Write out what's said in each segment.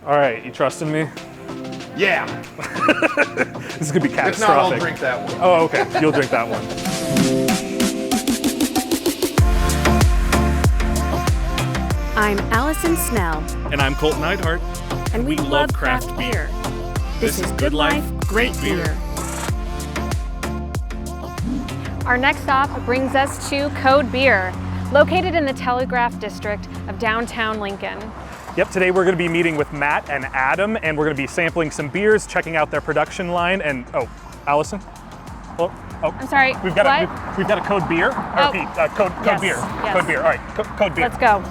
All right, you trusting me? Yeah. This is gonna be catastrophic. If not, I'll drink that one. Oh, okay. You'll drink that one. I'm Allison Snell, And I'm Colton Neidhart. and we love craft beer. This is Good Life, Great Beer. Our next stop brings us to Code Beer, located in the Telegraph District of downtown Lincoln. Yep, today we're gonna be meeting with Matt and Adam, and we're gonna be sampling some beers, checking out their production line, and, oh, Allison? Oh, I'm sorry, We've got what? we've got a Code Beer. Oh. Repeat, Code Yes, Beer. yes. Code Beer, all right, Code Beer. Let's go.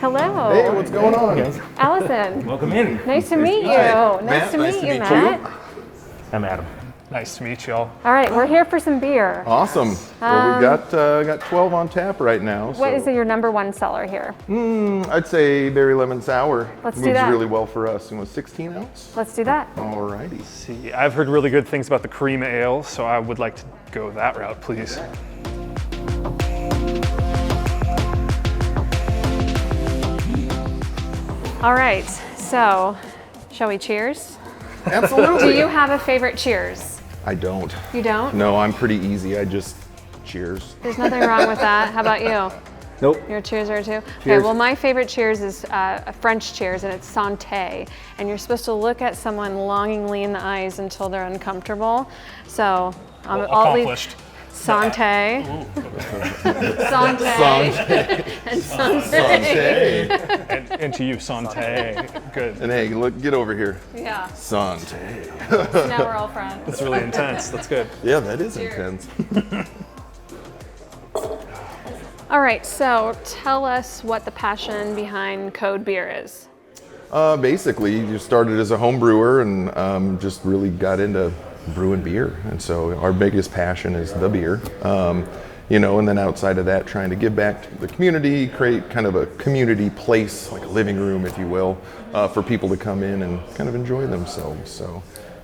Hello. Hey, what's going on? Allison. Welcome in. Nice to meet you. Hi. Nice Matt, to nice meet to you, meet Matt. you. I'm Adam. Nice to meet y'all. All right, we're here for some beer. Awesome. Well, we got 12 on tap right now. What is so your number one seller here? I'd say berry lemon sour. Let's do moves that. really well for us. And with 16 ounce. Let's do that. Alrighty. See, I've heard really good things about the cream ale, so I would like to go that route, please. All right, so shall we cheers? Absolutely. Do you have a favorite cheers? I don't. You don't? No, I'm pretty easy. I just cheers. There's nothing wrong with that. How about you? Nope. You're a cheerser too? Okay, Cheers. well, my favorite cheers is a French cheers, and it's Santé. And you're supposed to look at someone longingly in the eyes until they're uncomfortable. So I'll leave Accomplished. Santé. Santé. And Santé. And to you, Santé. Good. And hey, look, get over here. Yeah, Santé. now we're all friends. That's really intense. That's good. Yeah, that is intense. All right, so tell us what the passion behind Code Beer is. Basically, you started as a home brewer and just really got into brewing beer. And so our biggest passion is the beer. And then outside of that, trying to give back to the community, create kind of a community place, like a living room, if you will, for people to come in and kind of enjoy themselves. So.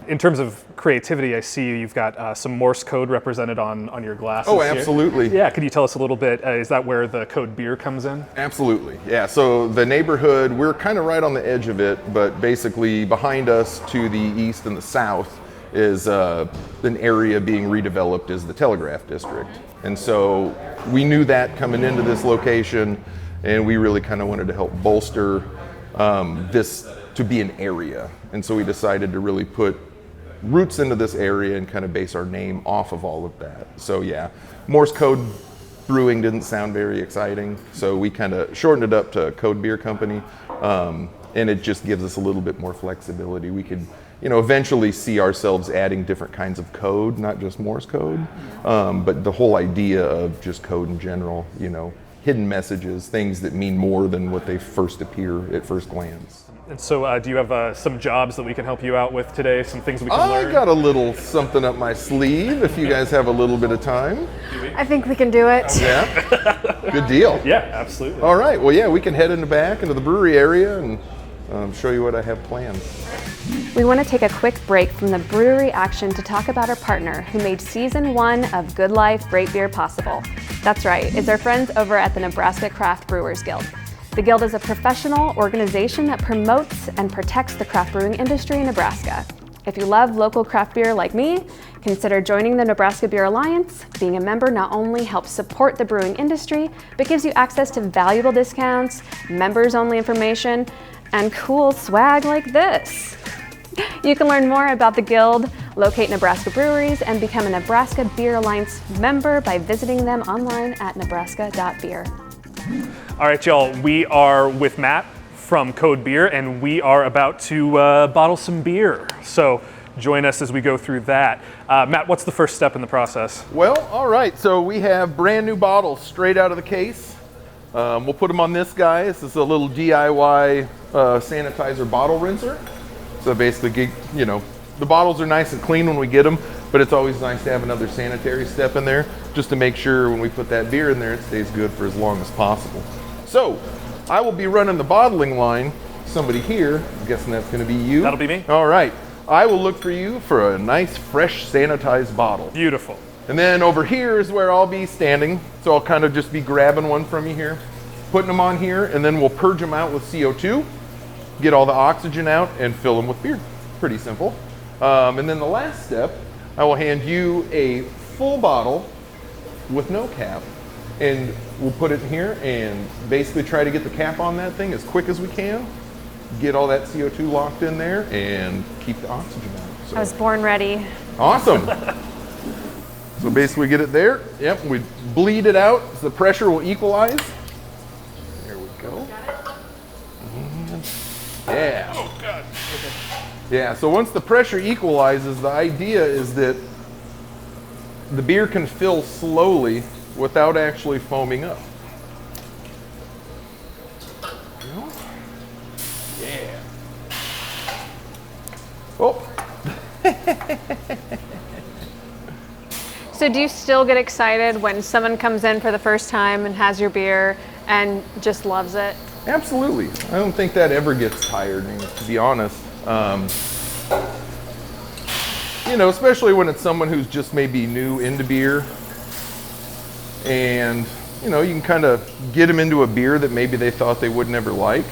In terms of creativity, I see you've got some Morse code represented on your glasses. Oh, here. absolutely. Yeah, could you tell us a little bit? Is that where the Code Beer comes in? Absolutely, yeah. So the neighborhood, we're kind of right on the edge of it, but basically behind us to the east and the south is an area being redeveloped as the Telegraph District. And so we knew that coming into this location, and we really kind of wanted to help bolster this to be an area. And so we decided to really put roots into this area and kind of base our name off of all of that. So yeah, Morse code brewing didn't sound very exciting, so we kind of shortened it up to Code Beer Company, and it just gives us a little bit more flexibility. We could, eventually see ourselves adding different kinds of code, not just Morse code, but the whole idea of just code in general, hidden messages, things that mean more than what they first appear at first glance. And so do you have some jobs that we can help you out with today? Some things we can learn? I got a little something up my sleeve if you guys have a little bit of time. I think we can do it. Yeah? Good deal. Yeah, absolutely. All right, well, yeah, we can head in the back into the brewery area and show you what I have planned. We want to take a quick break from the brewery action to talk about our partner who made season 1 of Good Life, Great Beer possible. That's right, it's our friends over at the Nebraska Craft Brewers Guild. The Guild is a professional organization that promotes and protects the craft brewing industry in Nebraska. If you love local craft beer like me, consider joining the Nebraska Beer Alliance. Being a member not only helps support the brewing industry, but gives you access to valuable discounts, members-only information, and cool swag like this. You can learn more about the Guild, locate Nebraska breweries, and become a Nebraska Beer Alliance member by visiting them online at nebraska.beer. All right, y'all, we are with Matt from Code Beer, and we are about to bottle some beer. So join us as we go through that. Matt, what's the first step in the process? Well, all right, so we have brand new bottles straight out of the case. We'll put them on this guy. This is a little DIY sanitizer bottle rinser. So basically, the bottles are nice and clean when we get them, but it's always nice to have another sanitary step in there just to make sure when we put that beer in there, it stays good for as long as possible. So I will be running the bottling line somebody here. I'm guessing that's going to be you. That'll be me. All right. I will look for you for a nice, fresh, sanitized bottle. Beautiful. And then over here is where I'll be standing. So I'll kind of just be grabbing one from you here, putting them on here, and then we'll purge them out with CO2, get all the oxygen out, and fill them with beer. Pretty simple. And then the last step, I will hand you a full bottle with no cap, and we'll put it in here and basically try to get the cap on that thing as quick as we can, get all that CO2 locked in there, and keep the oxygen out. So. I was born ready. Awesome. So basically get it there. Yep, we bleed it out so the pressure will equalize. There we go. And yeah. Oh, God. Yeah, so once the pressure equalizes, the idea is that the beer can fill slowly without actually foaming up. Yeah. Oh. So do you still get excited when someone comes in for the first time and has your beer and just loves it? Absolutely. I don't think that ever gets tiring, to be honest. You know, especially when it's someone who's just maybe new into beer, and you know, you can kind of get them into a beer that maybe they thought they would never like,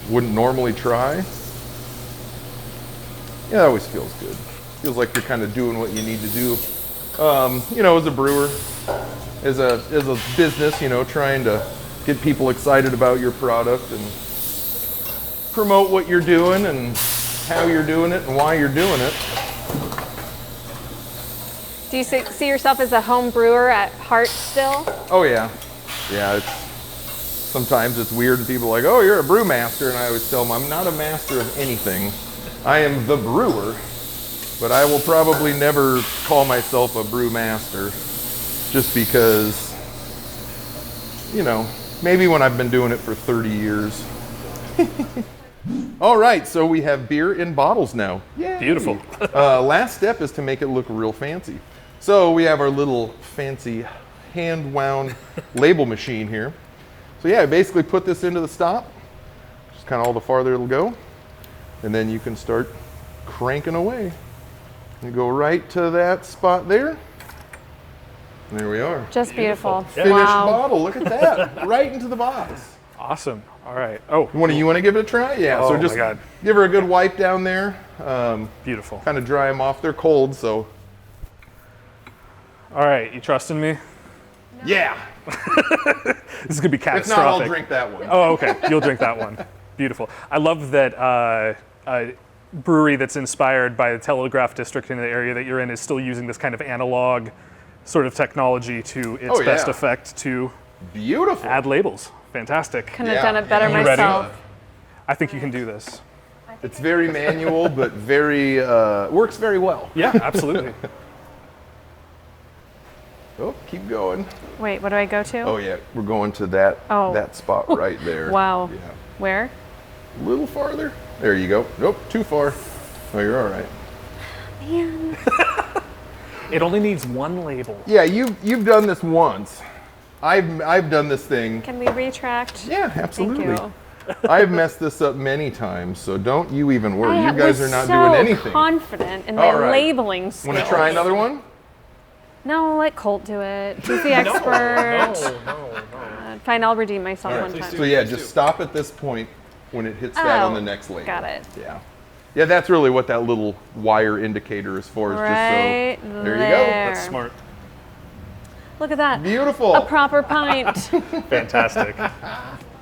wouldn't normally try. Yeah, that always feels good. Feels like you're kind of doing what you need to do. You know, as a brewer, as a business, you know, trying to get people excited about your product and promote what you're doing and how you're doing it and why you're doing it. Do you see yourself as a home brewer at heart still? Oh yeah, yeah. Sometimes it's weird and people are like, oh, you're a brewmaster, and I always tell them I'm not a master of anything. I am the brewer, but I will probably never call myself a brewmaster, just because, you know, maybe when I've been doing it for 30 years. All right, so we have beer in bottles now. Yay. Beautiful. Last step is to make it look real fancy. So we have our little fancy hand-wound label machine here. So yeah, I basically put this into the stop, just kind of all the farther it'll go, and then you can start cranking away. You go right to that spot there. And there we are. Just beautiful. Finished Wow. bottle, look at that, right into the box. Awesome. All right. Oh, You want to give it a try? Yeah, Oh so my just God. give her a good wipe down there. beautiful. Kind of dry them off. They're cold, so. All right. You trusting me? Yeah. This is going to be If not, catastrophic. I'll drink that one. Oh, okay. You'll drink that one. Beautiful. I love that a brewery that's inspired by the Telegraph District in the area that you're in is still using this kind of analog sort of technology to its Oh, yeah. best effect to Beautiful. add labels. Fantastic. Couldn't have Yeah. done it better You ready? myself. I think you can do this. It's very manual, but very works very well. Yeah, absolutely. Oh, keep going. Wait, what do I go to? Oh yeah, we're going to that Oh. that spot right there. Wow. Yeah. Where? A little farther. There you go. Nope, too far. Oh, you're all right. Man. It only needs one label. Yeah, you've done this once. I've done this thing. Can we retract? Yeah, Thank absolutely. you. I've messed this up many times, so don't you even worry. I You guys was are not so doing anything. confident in my All right. labeling skills. Want to try another one? No, let Colt do it. He's the expert. Fine, I'll redeem myself All one right. time. So yeah, just stop at this point when it hits that on Oh, the next label. got it. Yeah. Yeah, that's really what that little wire indicator is for. Is Right just so there you there. go. That's smart. Look at that. Beautiful. A proper pint. Fantastic.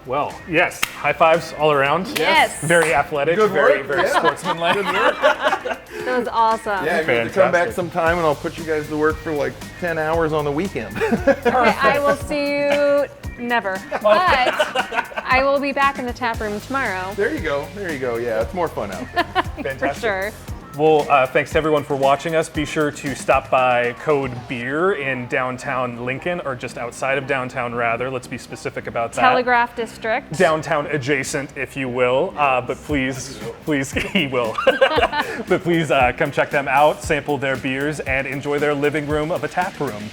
Well, yes. High fives all around. Yes. Very athletic. Good very, work, very yeah. sportsmanlike. That was awesome. Yeah, you have to come back Fantastic. sometime and I'll put you guys to work for like 10 hours on the weekend. Okay, I will see you never. But I will be back in the tap room tomorrow. There you go. There you go. Yeah, it's more fun out there. For Fantastic. sure. Well, thanks to everyone for watching us. Be sure to stop by Code Beer in downtown Lincoln, or just outside of downtown, rather. Let's be specific about that. Telegraph District. Downtown adjacent, if you will. But please, he will. But please come check them out, sample their beers, and enjoy their living room of a tap room.